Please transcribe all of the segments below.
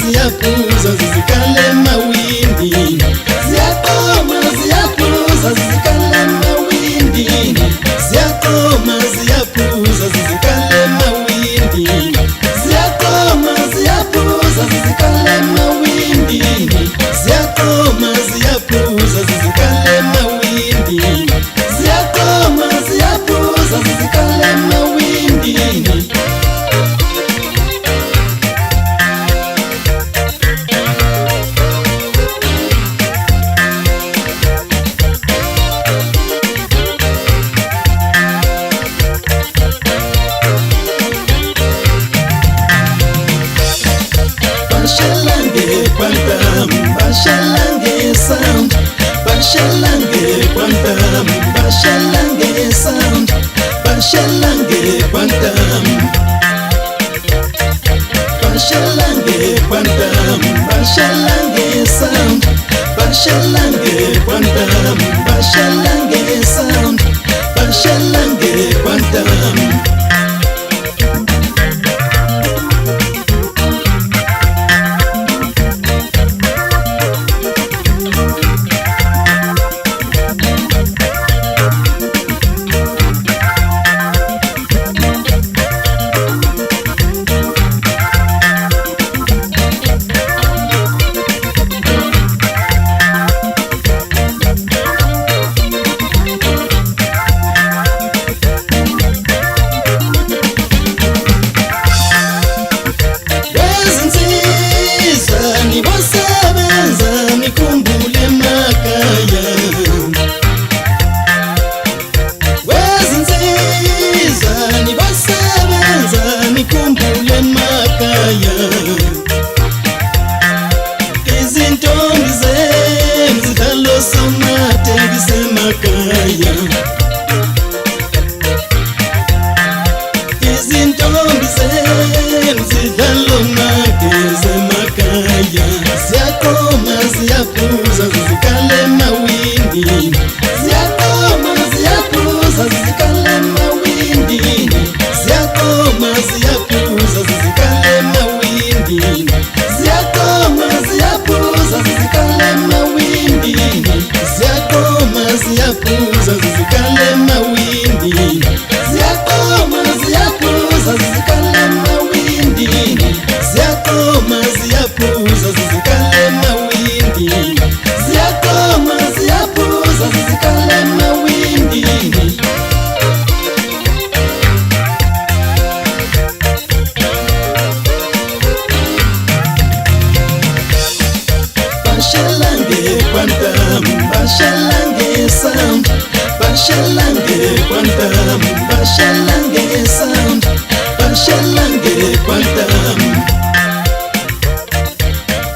ziyapuza zizikale mawindi, ziyakoma ziyapuza zizikale mawindi, ziyakoma ziyapuza zizikale mawindi, ziyakoma ziyapuza zizikale mawindi, ziyakoma ziyapuza zizikale mawindi, ziyakoma ziyapuza zizikale mawindi. Bashalange quantam, bashalange sound, bashalange quantam, bashalange sound, bashalange quantam, bashalange quantam, bashalange sound, bashalange quantam, bashalange sound, bashalange quantam. Izintombi zenu zidlalosomate ngisemakhaya, izintombi zenu zidlalomake zemakhaya, ziyakoma ziyaphuza zizikale mawindi, ziyakoma ziyaphuza zizikale mawindi, ziyakoma ziyaphuza zizikale mawindi, ziyakoma ziyaphuza zizikale mawindi, ziyakoma ziyaphuza zizikale mawindi, ziyakoma ziyaphuza zizikale mawindi, ziyakoma ziyaphuza zizikale mawindi, ziyakoma ziyaphuza zizikale mawindi. Bashalange quantam, bashalange sound, bashalange quantam, bashalange sound, bashalange quantam,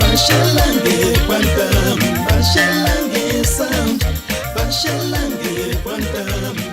bashalange quantam, bashalange sound, bashalange quantam.